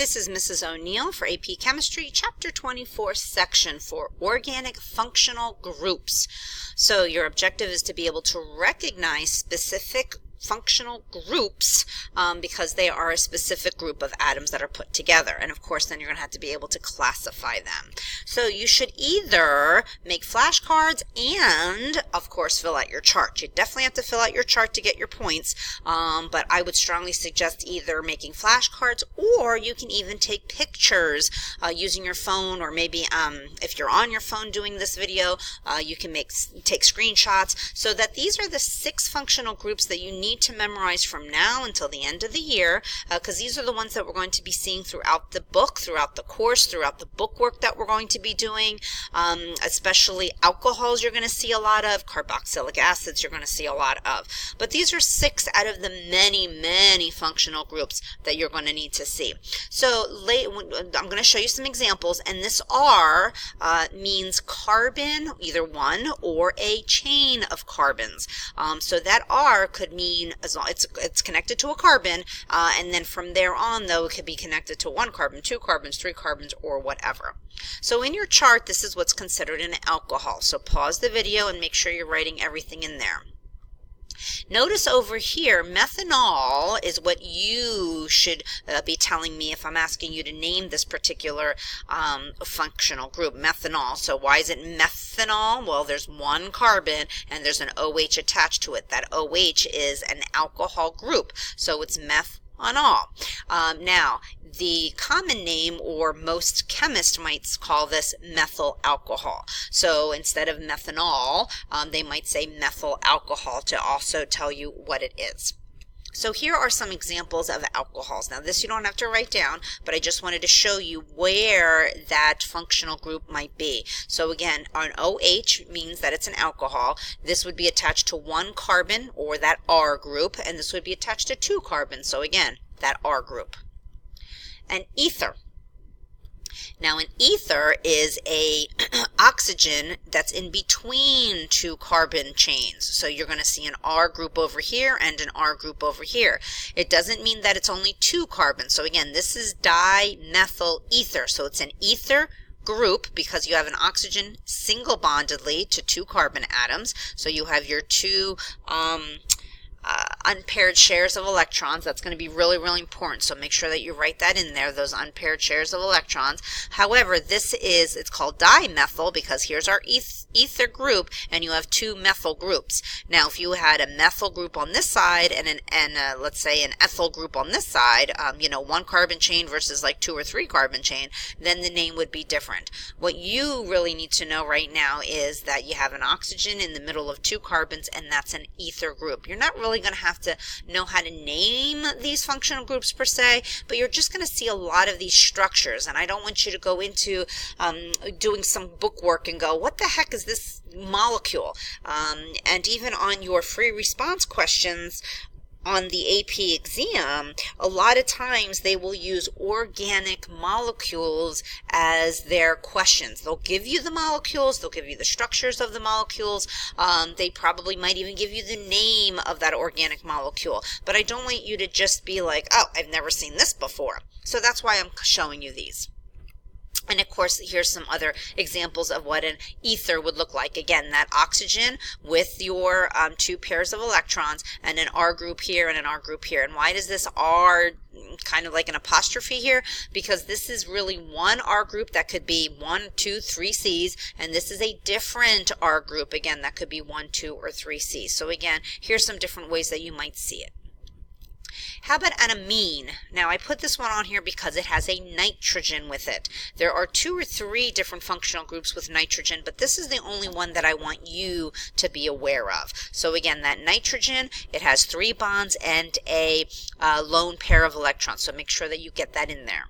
This is Mrs. O'Neill for AP Chemistry, Chapter 24, Section 4, Organic Functional Groups. So your objective is to be able to recognize specific functional groups because they are a specific group of atoms that are put together. And of course, then you're going to have to be able to classify them. So you should either make flashcards and, of course, fill out your chart. You definitely have to fill out your chart to get your points, but I would strongly suggest either making flashcards or you can even take pictures using your phone, or maybe if you're on your phone doing this video, you can take screenshots, so that these are the 6 functional groups that you need to memorize from now until the end of the year, because these are the ones that we're going to be seeing throughout the book, throughout the course, throughout the bookwork that we're going to be doing. Especially alcohols you're going to see a lot of, carboxylic acids you're going to see a lot of. But these are 6 out of the many functional groups that you're going to need to see. So I'm going to show you some examples, and this R means carbon, either one or a chain of carbons. So that R could mean as long it's connected to a carbon, and then from there on, though, it could be connected to 1 carbon, 2 carbons, 3 carbons, or whatever. So in your chart, this is what's considered an alcohol. So pause the video and make sure you're writing everything in there. Notice over here, methanol is what you should be telling me if I'm asking you to name this particular functional group, methanol. So why is it methanol? Well, there's 1 carbon and there's an OH attached to it. That OH is an alcohol group, so it's methanol. Now, the common name, or most chemists might call this methyl alcohol. So instead of methanol, they might say methyl alcohol to also tell you what it is. So here are some examples of alcohols. Now this you don't have to write down, but I just wanted to show you where that functional group might be. So again, an OH means that it's an alcohol. This would be attached to 1 carbon, or that R group, and this would be attached to 2 carbons. So again, that R group. An ether. Now an ether is a oxygen that's in between 2 carbon chains. So you're going to see an R group over here and an R group over here. It doesn't mean that it's only 2 carbons. So again, this is dimethyl ether. So it's an ether group because you have an oxygen single bondedly to 2 carbon atoms. So you have your 2 unpaired shares of electrons. That's going to be really important, so make sure that you write that in there, those unpaired shares of electrons. However, it's called dimethyl because here's our ether group, and you have 2 methyl groups. Now if you had a methyl group on this side and let's say an ethyl group on this side, 1 carbon chain versus like 2 or 3 carbon chain, then the name would be different. What you really need to know right now is that you have an oxygen in the middle of 2 carbons, and that's an ether group. You're not really going to have to know how to name these functional groups per se, but you're just going to see a lot of these structures, and I don't want you to go into doing some bookwork and go, what the heck is this molecule? And even on your free response questions on the AP exam, a lot of times they will use organic molecules as their questions. They'll give you the molecules, they'll give you the structures of the molecules, they probably might even give you the name of that organic molecule. But I don't want you to just be like, oh, I've never seen this before. So that's why I'm showing you these. And of course, here's some other examples of what an ether would look like. Again, that oxygen with your 2 pairs of electrons, and an R group here and an R group here. And why does this R kind of like an apostrophe here? Because this is really 1 R group that could be 1, 2, 3 C's, and this is a different R group, again, that could be 1, 2, or 3 C's. So again, here's some different ways that you might see it. How about an amine? Now I put this one on here because it has a nitrogen with it. There are 2 or 3 different functional groups with nitrogen, but this is the only one that I want you to be aware of. So again, that nitrogen, it has 3 bonds and a lone pair of electrons. So make sure that you get that in there.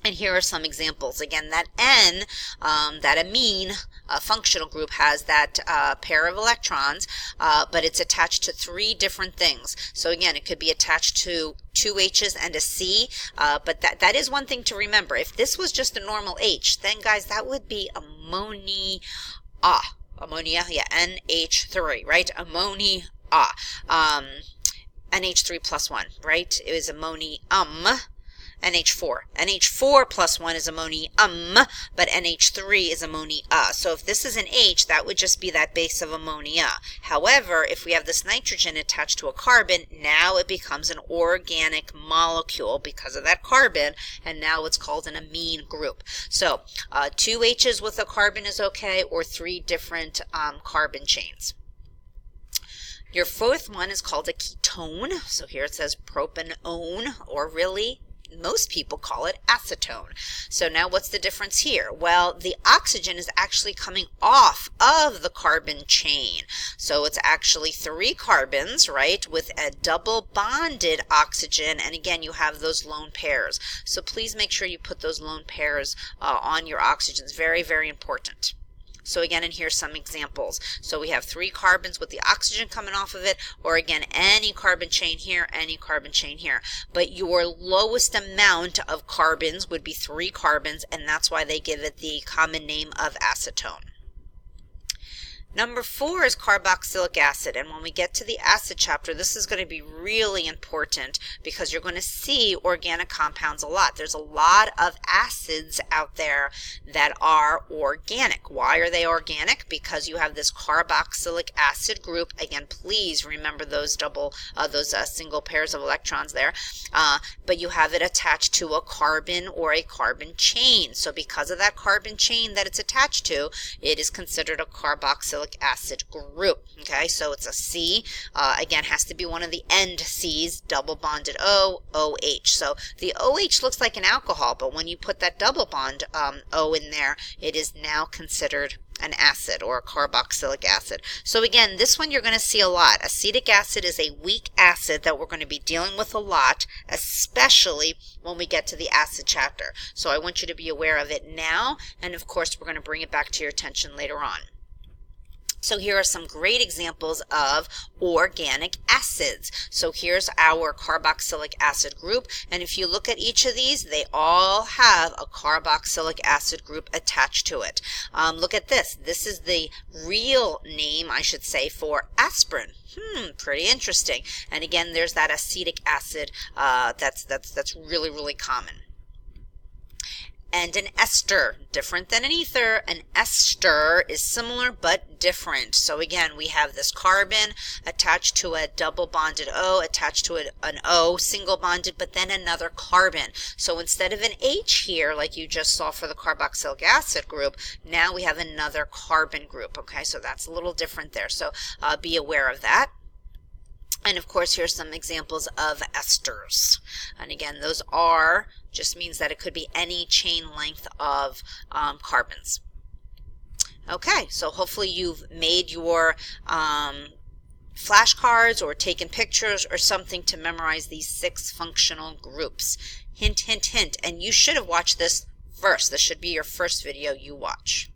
And here are some examples. Again, that N, that amine functional group has that pair of electrons, but it's attached to 3 different things. So again, it could be attached to 2 H's and a C, but that is one thing to remember. If this was just a normal H, then guys, that would be ammonia. Ammonia, yeah, NH3, right? Ammonia. NH3 plus 1, right? It was ammonium. NH4. NH4 plus 1 is ammonium, but NH3 is ammonia. So if this is an H, that would just be that base of ammonia. However, if we have this nitrogen attached to a carbon, now it becomes an organic molecule because of that carbon, and now it's called an amine group. So 2 H's with a carbon is okay, or 3 different carbon chains. Your fourth one is called a ketone. So here it says propanone, or really, most people call it acetone. So now what's the difference here? Well, the oxygen is actually coming off of the carbon chain. So it's actually 3 carbons, right, with a double bonded oxygen. And again, you have those lone pairs. So please make sure you put those lone pairs on your oxygens. Very, very important. So again, and here's some examples. So we have 3 carbons with the oxygen coming off of it, or again, any carbon chain here, any carbon chain here. But your lowest amount of carbons would be 3 carbons, and that's why they give it the common name of acetone. Number 4 is carboxylic acid, and when we get to the acid chapter, this is going to be really important because you're going to see organic compounds a lot. There's a lot of acids out there that are organic. Why are they organic? Because you have this carboxylic acid group. Again, please remember those single pairs of electrons there, but you have it attached to a carbon or a carbon chain. So because of that carbon chain that it's attached to, it is considered a carboxylic acid group. Okay, so it's a C. Again, has to be one of the end C's, double bonded O, OH. So the OH looks like an alcohol, but when you put that double bond O in there, it is now considered an acid, or a carboxylic acid. So again, this one you're going to see a lot. Acetic acid is a weak acid that we're going to be dealing with a lot, especially when we get to the acid chapter. So I want you to be aware of it now, and of course we're going to bring it back to your attention later on. So here are some great examples of organic acids. So here's our carboxylic acid group, and if you look at each of these, they all have a carboxylic acid group attached to it. Look at this. This is the real name, I should say, for aspirin. Pretty interesting. And again, there's that acetic acid that's really, really common. And an ester, different than an ether. An ester is similar but different. So again, we have this carbon attached to a double bonded O, attached to an O, single bonded, but then another carbon. So instead of an H here, like you just saw for the carboxylic acid group, now we have another carbon group. Okay, so that's a little different there. So be aware of that. And of course, here's some examples of esters. And again, those are just means that it could be any chain length of carbons. Okay, so hopefully you've made your flashcards or taken pictures or something to memorize these 6 functional groups. Hint, hint, hint. And you should have watched this first. This should be your first video you watch.